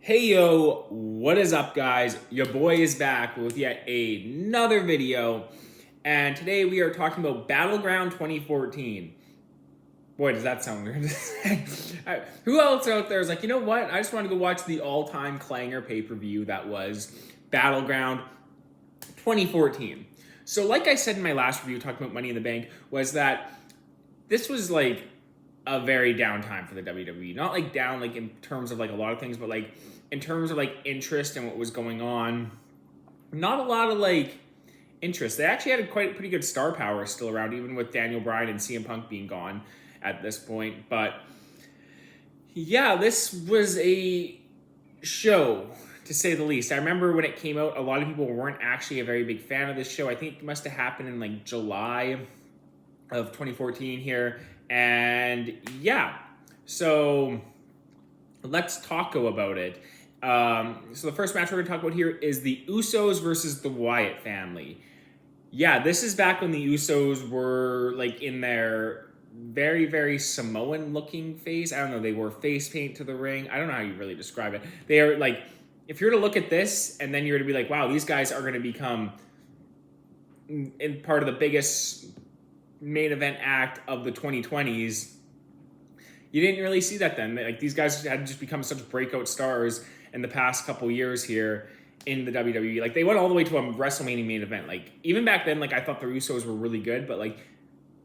Hey yo, what is up guys? Your boy is back with yet another video, and today we are talking about Battleground 2014. Boy, does that sound weird. Who else out there is like, you know what? I just want to go watch the all-time clanger pay-per-view that was Battleground 2014. So like I said in my last review talking about Money in the Bank, was that this was like a very down time for the WWE. Not like down like in terms of like a lot of things, but like in terms of like interest in what was going on. Not a lot of like interest. They actually had a pretty good star power still around, even with Daniel Bryan and CM Punk being gone at this point. But yeah, this was a show to say the least. I remember when it came out, a lot of people weren't actually a very big fan of this show. I think it must have happened in like July of 2014 here. And yeah, so let's talk about it. So the first match we're going to talk about here is the Usos versus the Wyatt family. Yeah, this is back when the Usos were like in their very, very Samoan looking phase. I don't know, they wore face paint to the ring. I don't know how you really describe it. They are like, if you're to look at this and then you're to be like, wow, these guys are going to become in part of the biggest main event act of the 2020s, you didn't really see that then. Like, these guys had just become such breakout stars in the past couple years here in the WWE. Like, they went all the way to a WrestleMania main event. Like, even back then, like, I thought the Usos were really good, but like,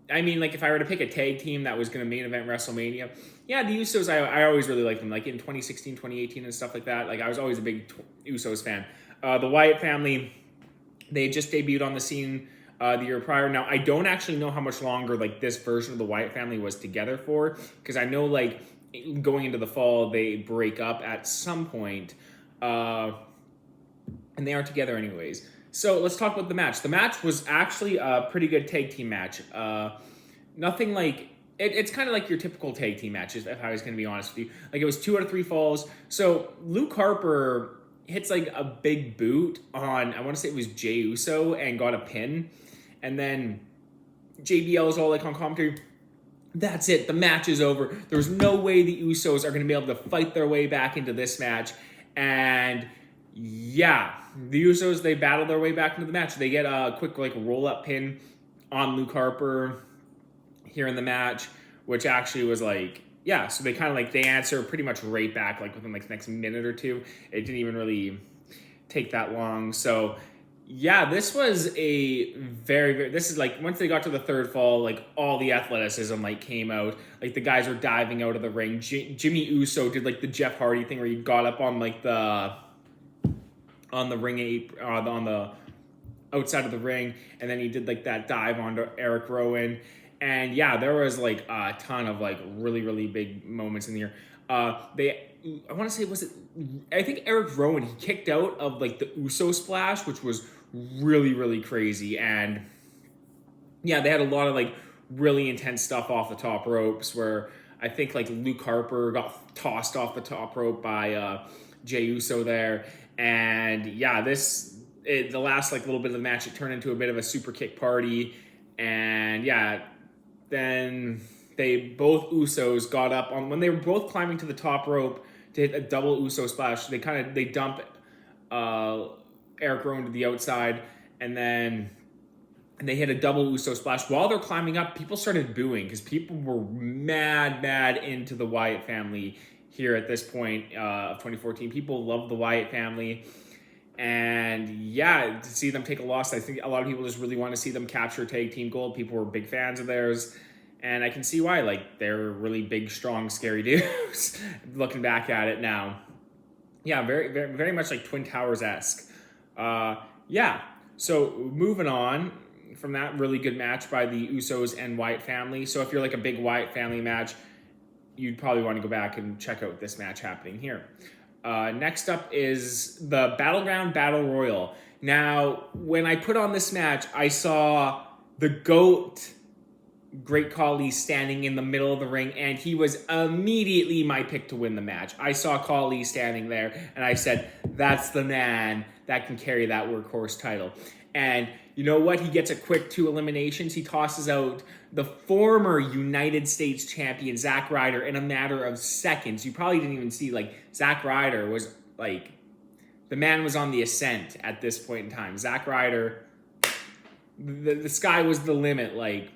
I mean, like, if I were to pick a tag team that was going to main event WrestleMania, yeah, the Usos, I always really liked them. Like, in 2016, 2018 and stuff like that, like, I was always a big Usos fan. The Wyatt family, they just debuted on the scene the year prior. Now, I don't actually know how much longer like this version of the Wyatt family was together for, because I know like going into the fall they break up at some point, and they aren't together anyways. So let's talk about the match. The match was actually a pretty good tag team match. Nothing like it's kind of like your typical tag team matches, if I was going to be honest with you. Like, it was 2 out of 3 falls. So Luke Harper hits like a big boot on, I want to say it was Jey Uso, and got a pin. And then JBL is all like on commentary, that's it, the match is over. There's no way the Usos are going to be able to fight their way back into this match. And yeah, the Usos, they battle their way back into the match. They get a quick like roll-up pin on Luke Harper here in the match, which actually was like, yeah, so they kind of like, they answer pretty much right back like within like the next minute or two. It didn't even really take that long. So yeah, this was a very, this is like, once they got to the third fall, like all the athleticism like came out. Like, the guys were diving out of the ring. Jimmy Uso did like the Jeff Hardy thing where he got up on like on the ring apron, on the outside of the ring, and then he did like that dive onto Eric Rowan. And yeah, there was like a ton of like really, really big moments in the year. I want to say, I think Eric Rowan, he kicked out of like the Uso splash, which was really, really crazy. And yeah, they had a lot of like really intense stuff off the top ropes, where I think like Luke Harper got tossed off the top rope by Jey Uso there. And yeah, the last like little bit of the match, it turned into a bit of a super kick party. And yeah, then both Usos got up on, when they were both climbing to the top rope to hit a double Uso splash. They dump Eric Rowan to the outside, and then they hit a double Uso splash. While they're climbing up, people started booing because people were mad into the Wyatt family here at this point of 2014. People love the Wyatt family. And yeah, to see them take a loss, I think a lot of people just really want to see them capture tag team gold. People were big fans of theirs, and I can see why. Like, they're really big, strong, scary dudes. Looking back at it now, yeah, very, very, very much like Twin Towers-esque. Yeah. So moving on from that really good match by the Usos and Wyatt family. So if you're like a big Wyatt family match, you'd probably want to go back and check out this match happening here. Next up is the Battleground Battle Royal. Now, when I put on this match, I saw the GOAT, Great Khali, standing in the middle of the ring, and he was immediately my pick to win the match. I saw Khali standing there, and I said, that's the man that can carry that workhorse title. And you know what? He gets a quick 2 eliminations. He tosses out the former United States champion, Zack Ryder, in a matter of seconds. You probably didn't even see, like, Zack Ryder was like, the man was on the ascent at this point in time. Zack Ryder, the sky was the limit, like,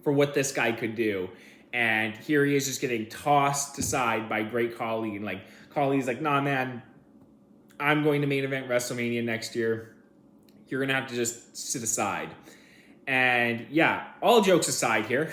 for what this guy could do. And here he is just getting tossed aside by Great Khali. And, like, Khali's like, nah, man, I'm going to main event WrestleMania next year. You're going to have to just sit aside. And, yeah, all jokes aside here,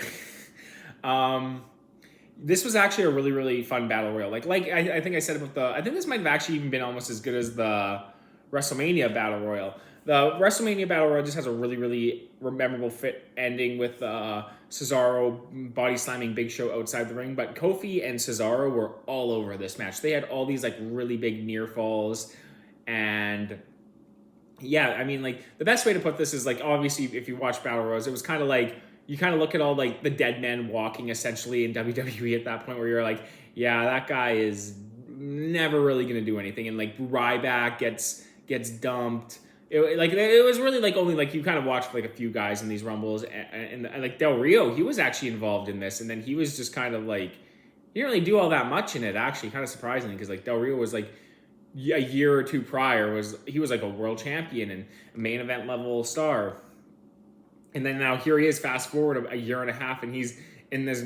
this was actually a really, really fun battle royal. Like I think I said about I think this might have actually even been almost as good as the WrestleMania battle royal. The WrestleMania battle royal just has a really, really memorable fit ending with Cesaro body slamming Big Show outside the ring. But Kofi and Cesaro were all over this match. They had all these like really big near falls. And yeah, I mean, like, the best way to put this is, like, obviously if you watch battle royals, it was kind of like, you kind of look at all, like, the dead men walking essentially in WWE at that point, where you're like, yeah, that guy is never really going to do anything. And, like, Ryback gets dumped. It was really, like, only, like, you kind of watched, like, a few guys in these Rumbles. And like, Del Rio, he was actually involved in this. And then he was just kind of, like, he didn't really do all that much in it, actually, kind of surprisingly. Because, like, Del Rio was, like, a year or two prior, he was, like, a world champion and a main event level star. And then now here he is, fast forward a year and a half, and he's in this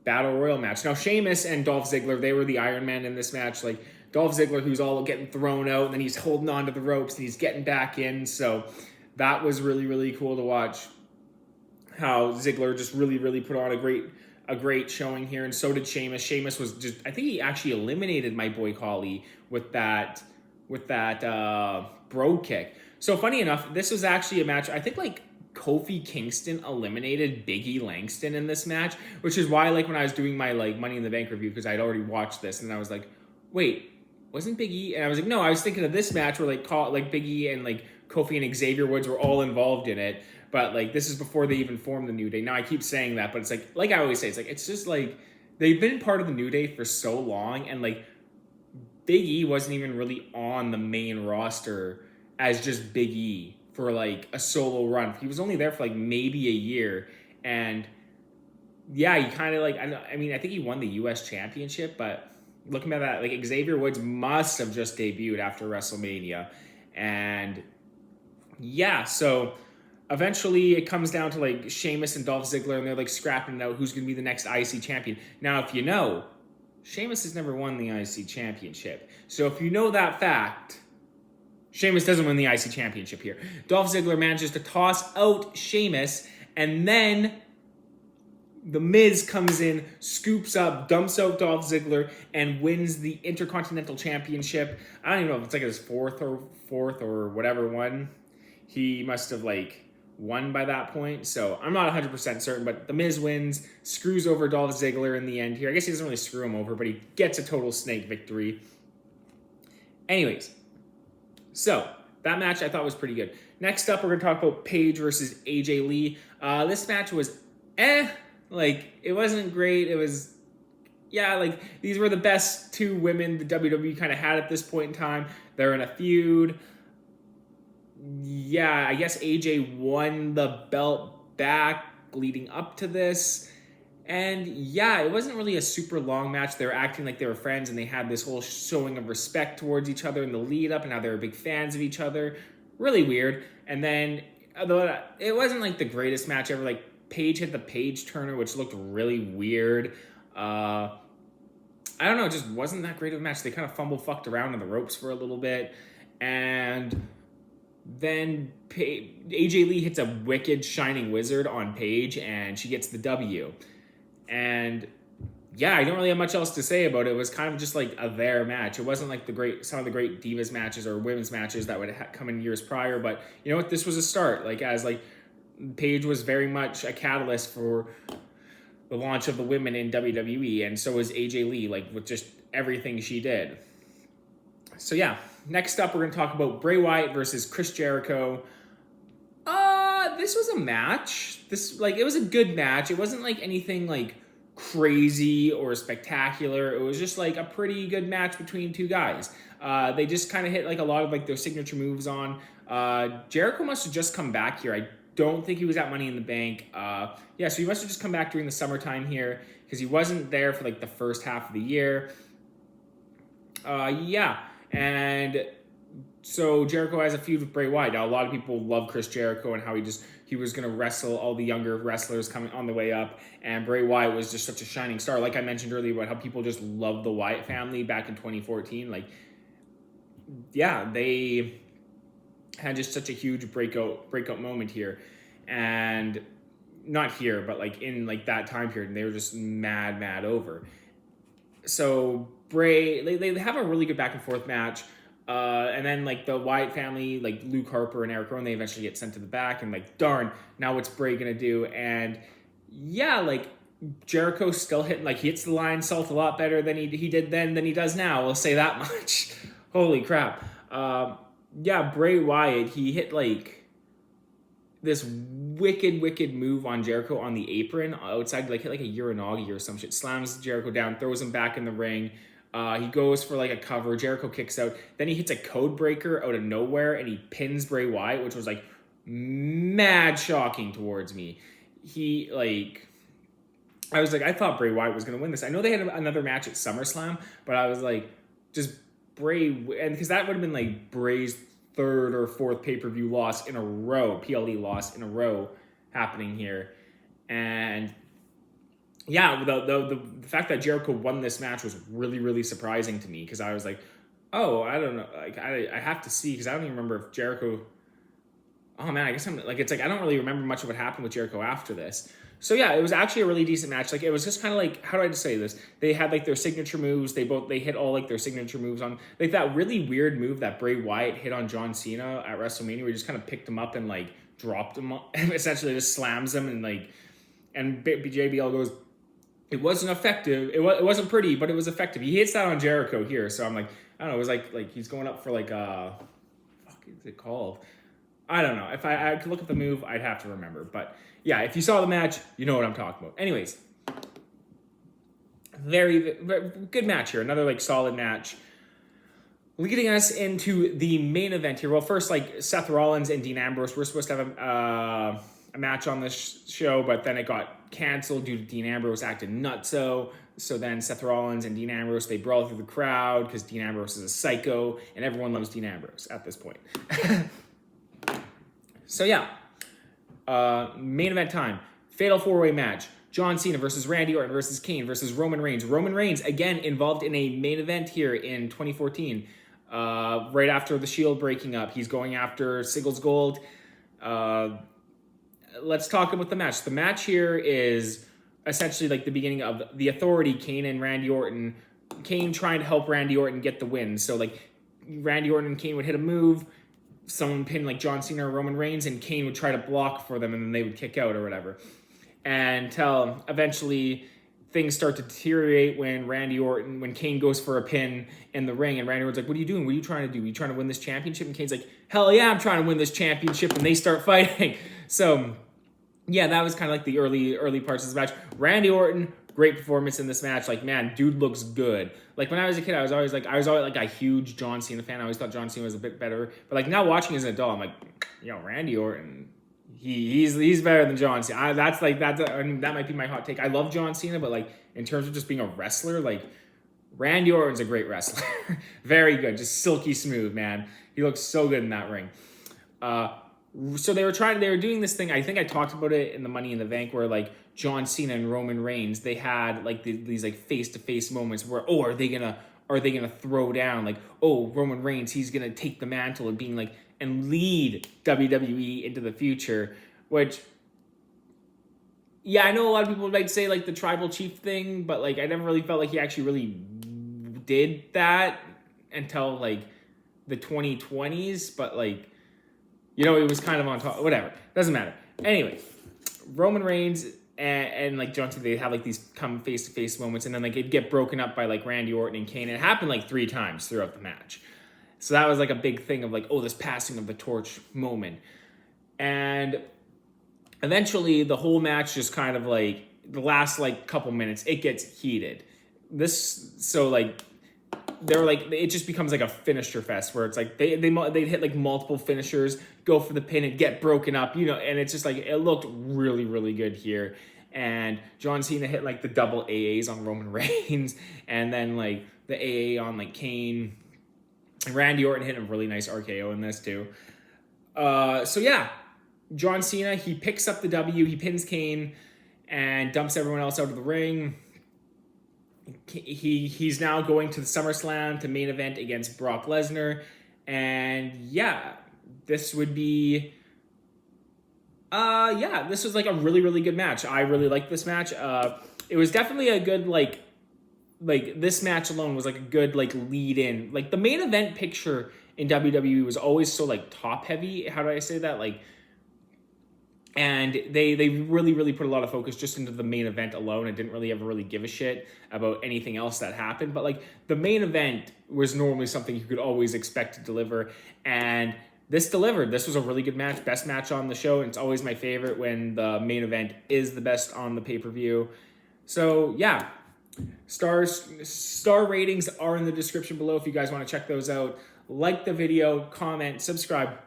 battle royal match. Now, Sheamus and Dolph Ziggler, they were the Iron Man in this match. Like, Dolph Ziggler, who's all getting thrown out, and then he's holding on to the ropes, and he's getting back in. So that was really, really cool to watch, how Ziggler just really, really put on a great showing here. And so did Sheamus. Sheamus was just, I think he actually eliminated my boy Khali with that bro kick. So funny enough, this was actually a match, I think, like, Kofi Kingston eliminated Big E Langston in this match, which is why, like, when I was doing my, like, Money in the Bank review, because I'd already watched this, and I was like, wait, wasn't Big E? And I was like, no, I was thinking of this match where, like, Big E and, like, Kofi and Xavier Woods were all involved in it, but, like, this is before they even formed the New Day. Now, I keep saying that, but it's like I always say, it's like, it's just, like, they've been part of the New Day for so long, and, like, Big E wasn't even really on the main roster as just Big E for, like, a solo run. He was only there for, like, maybe a year. And yeah, he kind of, like, I mean, I think he won the U.S. championship, but looking at that, like, Xavier Woods must have just debuted after WrestleMania. And yeah, so eventually it comes down to, like, Sheamus and Dolph Ziggler, and they're, like, scrapping out who's going to be the next IC champion. Now, if you know, Sheamus has never won the IC championship. So if you know that fact, Sheamus doesn't win the IC championship here. Dolph Ziggler manages to toss out Sheamus, and then The Miz comes in, scoops up, dumps out Dolph Ziggler, and wins the Intercontinental Championship. I don't even know if it's like his fourth or whatever one. He must have, like, won by that point, so I'm not 100% certain, but The Miz wins, screws over Dolph Ziggler in the end here. I guess he doesn't really screw him over, but he gets a total snake victory. Anyways, so that match I thought was pretty good. Next up, we're going to talk about Paige versus AJ Lee. This match was like, it wasn't great. It was, yeah, like, these were the best two women the WWE kind of had at this point in time. They're in a feud. Yeah, I guess AJ won the belt back leading up to this. And yeah, it wasn't really a super long match. They were acting like they were friends, and they had this whole showing of respect towards each other in the lead up, and how they were big fans of each other. Really weird. And then, although it wasn't like the greatest match ever, like, Paige hit the Paige Turner, which looked really weird. I don't know, it just wasn't that great of a match. They kind of fucked around on the ropes for a little bit. And then AJ Lee hits a wicked Shining Wizard on Paige, and she gets the W. And yeah, I don't really have much else to say about it. It was kind of just like a there match. It wasn't like some of the great Divas matches or women's matches that would come in years prior. But you know what? This was a start. Like, as like Paige was very much a catalyst for the launch of the women in WWE, and so was AJ Lee, like, with just everything she did. So yeah, next up we're going to talk about Bray Wyatt versus Chris Jericho. This was a match. It was a good match. It wasn't like anything like crazy or spectacular. It was just like a pretty good match between two guys. They just kind of hit like a lot of like their signature moves on. Jericho must have just come back here. I don't think he was at Money in the Bank. So he must have just come back during the summertime here, because he wasn't there for like the first half of the year. Yeah, and so Jericho has a feud with Bray Wyatt. Now, a lot of people love Chris Jericho and how he was going to wrestle all the younger wrestlers coming on the way up, and Bray Wyatt was just such a shining star. Like I mentioned earlier about how people just loved the Wyatt family back in 2014. Like, yeah, they had just such a huge breakout moment here, and not here, but like in like that time period, and they were just mad over. So Bray, they have a really good back and forth match. And then like the Wyatt family, like Luke Harper and Eric Rowan, they eventually get sent to the back, and like, darn, now what's Bray gonna do? And yeah, like Jericho still hitting, like he hits the line salt a lot better than he did then than he does now. We'll say that much. Holy crap. Yeah, Bray Wyatt, he hit like this wicked move on Jericho on the apron outside, like hit like a Uranagi or some shit. Slams Jericho down, throws him back in the ring. He goes for like a cover. Jericho kicks out. Then he hits a code breaker out of nowhere and he pins Bray Wyatt, which was like mad shocking towards me. I was like, I thought Bray Wyatt was going to win this. I know they had another match at SummerSlam, but I was like, just Bray, and because that would have been like Bray's third or fourth pay-per-view loss in a row, PLE loss in a row happening here. And yeah, the fact that Jericho won this match was really surprising to me, because I was like, oh, I don't know, like I have to see, because I don't even remember if Jericho. Oh man, I guess I'm like, it's like I don't really remember much of what happened with Jericho after this. So yeah, it was actually a really decent match. Like it was just kind of like, how do I just say this? They had like their signature moves. They hit all like their signature moves on like that really weird move that Bray Wyatt hit on John Cena at WrestleMania, where he just kind of picked him up and like dropped him and essentially just slams him, and like, and JBL goes, it wasn't effective. It wasn't pretty, but it was effective. He hits that on Jericho here. So I'm like, I don't know. It was like he's going up for like fuck is it called? I don't know. If I could look at the move, I'd have to remember. But yeah, if you saw the match, you know what I'm talking about. Anyways, very good match here. Another like solid match. Leading us into the main event here. Well, first, like Seth Rollins and Dean Ambrose were supposed to have a match on this show, but then it got canceled due to Dean Ambrose acting nutso. So then Seth Rollins and Dean Ambrose, they brawl through the crowd because Dean Ambrose is a psycho, and everyone loves Dean Ambrose at this point. So yeah, main event time. Fatal 4-way match. John Cena versus Randy Orton versus Kane versus Roman Reigns. Roman Reigns, again, involved in a main event here in 2014. Right after the Shield breaking up. He's going after Sigel's Gold. Let's talk about the match. The match here is essentially like the beginning of the Authority, Kane and Randy Orton. Kane trying to help Randy Orton get the win. So like Randy Orton and Kane would hit a move. Someone pinned like John Cena or Roman Reigns, and Kane would try to block for them, and then they would kick out or whatever. Until eventually things start to deteriorate when Kane goes for a pin in the ring, and Randy Orton's like, what are you doing? What are you trying to do? Are you trying to win this championship? And Kane's like, hell yeah, I'm trying to win this championship, and they start fighting. So yeah, that was kind of like the early parts of this match. Randy Orton, great performance in this match. Like, man, dude looks good. Like, when I was a kid, I was always like a huge John Cena fan. I always thought John Cena was a bit better. But like now watching as an adult, I'm like, Randy Orton, he's better than John Cena. That might be my hot take. I love John Cena, but like in terms of just being a wrestler, like Randy Orton's a great wrestler. Very good, just silky smooth, man. He looks so good in that ring. So they were doing this thing. I think I talked about it in the Money in the Bank, where like John Cena and Roman Reigns, they had like these like face-to-face moments where, are they gonna throw down? Like, Roman Reigns, he's gonna take the mantle of being like and lead WWE into the future. Which, yeah, I know a lot of people might say like the tribal chief thing, but like I never really felt like he actually really did that until like the 2020s. But like, it was kind of on top. Whatever, doesn't matter. Anyway, Roman Reigns and like John Cena, they have like these come face-to-face moments, and then like it'd get broken up by like Randy Orton and Kane. It happened like 3 times throughout the match. So that was like a big thing of like, this passing of the torch moment. And eventually the whole match just kind of like the last like couple minutes, it gets heated. It just becomes like a finisher fest where it's like they'd hit like multiple finishers, go for the pin and get broken up, and it's just like it looked really good here. and John Cena hit like the double AAs on Roman Reigns, and then like the AA on like Kane. And Randy Orton hit a really nice RKO in this too. So yeah, John Cena, he picks up the W, he pins Kane, and dumps everyone else out of the ring. He's now going to the SummerSlam to main event against Brock Lesnar. And yeah, this would be this was like a really, really good match. I really liked this match. It was definitely a good like this match alone was like a good like lead in. Like the main event picture in WWE was always so like top heavy. How do I say that? Like, and they really, really put a lot of focus just into the main event alone and didn't really ever really give a shit about anything else that happened. But like the main event was normally something you could always expect to deliver. And this delivered. This was a really good match. Best match on the show. And it's always my favorite when the main event is the best on the pay-per-view. So yeah, star ratings are in the description below if you guys want to check those out. Like the video, comment, subscribe.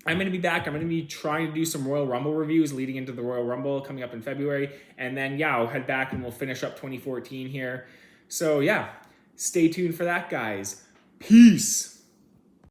I'm going to be back. I'm going to be trying to do some Royal Rumble reviews leading into the Royal Rumble coming up in February. And then, yeah, I'll head back and we'll finish up 2014 here. So, yeah, stay tuned for that, guys. Peace.